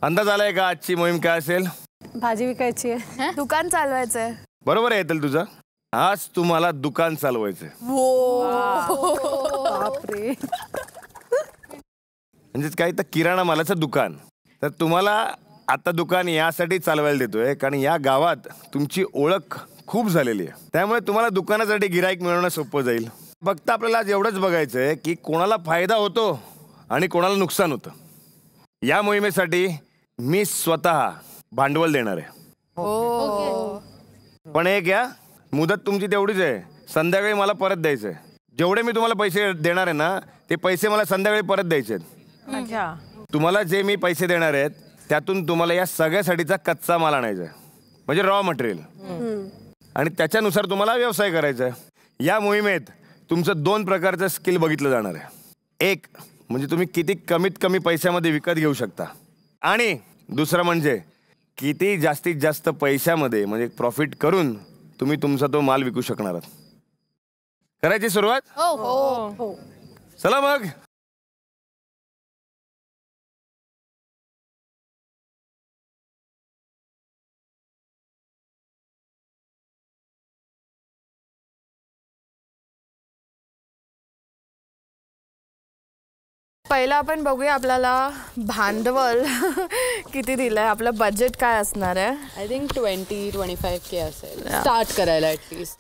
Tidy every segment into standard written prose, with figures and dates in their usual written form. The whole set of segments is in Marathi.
अंदाज आलाय का आजची मोहीम काय असेल? भाजी विकायची आहे, दुकान चालवायचंय. बरोबर आहे येतील तुझं. आज तुम्हाला दुकान चालवायचंय. बापरे. म्हणजेच काही तर किराणा मालाचं दुकान. तर तुम्हाला आता दुकान यासाठी चालवायला देतोय कारण या गावात तुमची ओळख खूप झालेली आहे. त्यामुळे तुम्हाला दुकानासाठी गिराईक मिळवणं सोपं जाईल. फक्त आपल्याला आज एवढंच बघायचंय की कोणाला फायदा होतो आणि कोणाला नुकसान होतं. या मोहिमेसाठी मी स्वतः भांडवल देणार आहे. पण एक या मुदत तुमची तेवढीच आहे. संध्याकाळी मला परत द्यायचं आहे. जेवढे मी तुम्हाला पैसे देणार आहे ना ते पैसे मला संध्याकाळी परत द्यायचे आहेत. तुम्हाला जे मी पैसे देणार आहेत त्यातून तुम्हाला या सगळ्यासाठीचा कच्चा माल आणायचा आहे, म्हणजे रॉ मटेरियल. आणि त्याच्यानुसार तुम्हाला व्यवसाय करायचा आहे. या मोहिमेत तुमचं 2 प्रकारचं स्किल बघितलं जाणार आहे. एक म्हणजे तुम्ही किती कमीत कमी पैशामध्ये विकत घेऊ शकता, आणि दुसरं म्हणजे किती जास्तीत जास्त पैशामध्ये म्हणजे प्रॉफिट करून तुम्ही तुमचा तो माल विकू शकणार आहात. करायची सुरुवात? हो. चला मग. पहिला आपण बघूया आपल्याला भांडवल किती दिलंय, आपलं बजेट काय असणार आहे. आय थिंक 20-25K असेल स्टार्ट करायला ॲटलिस्ट.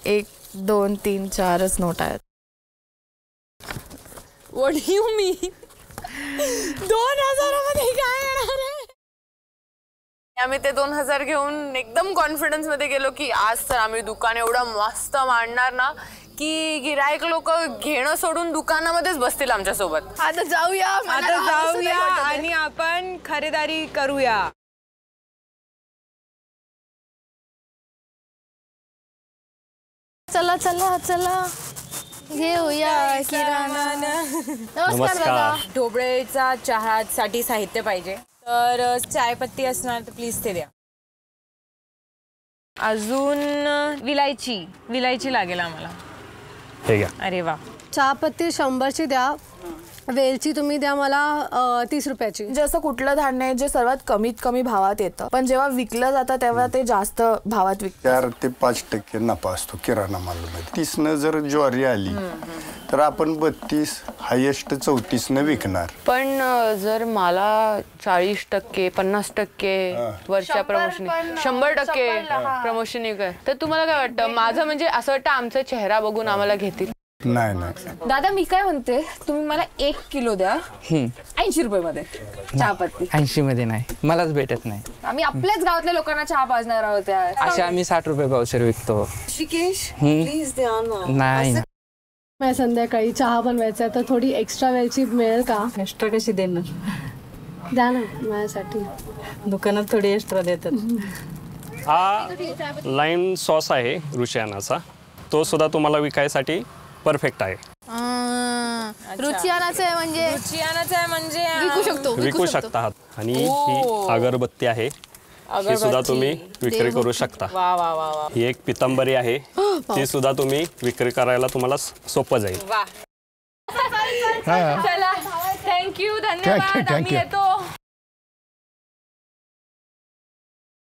1 2 3 4च नोट आहेत. व्हॉट डू यू मीन? 2000 मध्ये काय येणार आहे? आम्ही ते 2000 घेऊन एकदम कॉन्फिडन्स मध्ये गेलो की आज तर आम्ही दुकान एवढं मस्त मांडणार ना की गिराईक लोक घेणं सोडून दुकानामध्येच बसतील आमच्या सोबत. आता जाऊया आणि आपण खरेदारी करूया. चला चला चला घेऊया किराणा. नमस्कार दादा. ढोबळेचा चहासाठी साहित्य पाहिजे, तर चायपत्ती असणार तर प्लीज ते द्या. अजून विलायची लागेल आम्हाला. हे घ्या. अरे वा. चहापत्ती 100ची द्या. वेलची तुम्ही द्या मला 30 रुपयाची. म्हणजे असं कुठलं धान्य आहे जे सर्वात कमीत कमी भावात येतं पण जेव्हा विकलं जातं तेव्हा ते जास्त भावात विकतं? 4 ते 5% नफा असतो किराणा मालामध्ये. 30 जर ज्वारी आली तर आपण 32 हायेस्ट 34 विकणार. पण जर मला 40% 50% वर्षा प्रमोशन 100% प्रमोशन काय, तर तुम्हाला काय वाटतं? माझं म्हणजे असं वाटतं आमचा चेहरा बघून आम्हाला घेतील. नाही. दादा मी काय म्हणते, तुम्ही मला 1 किलो द्या 80 रुपये मध्ये चहापत्ती. 80 मध्ये नाही, मलाच भेटत नाही. आम्ही आपल्याच गावातल्या लोकांना चहा पाजणार आहोत. असे आम्ही 60 रुपये पावशेर विकतो. शिकेश प्लीज द्या ना. नाही मला संध्याकाळी चहा बनवायचा तर थोडी एक्स्ट्रा वेलची मिळेल का? एक्स्ट्रा कशी देणार? द्या ना माझ्यासाठी. दुकानात थोडी एक्स्ट्रा देतात. हा लाईम सॉस आहे रुचियानाचा, तो सुद्धा तुम्हाला विकायसाठी परफेक्ट आहे. रुचियानाचं आहे म्हणजे विकू शकता. आणि ही अगरबत्ती आहे, ही सुद्धा तुम्ही विक्री करू शकता. ही एक पितांबरी आहे, ती सुद्धा तुम्ही विक्री करायला तुम्हाला सोपं जाईल. चला थँक्यू, धन्यवाद. आम्ही येतो.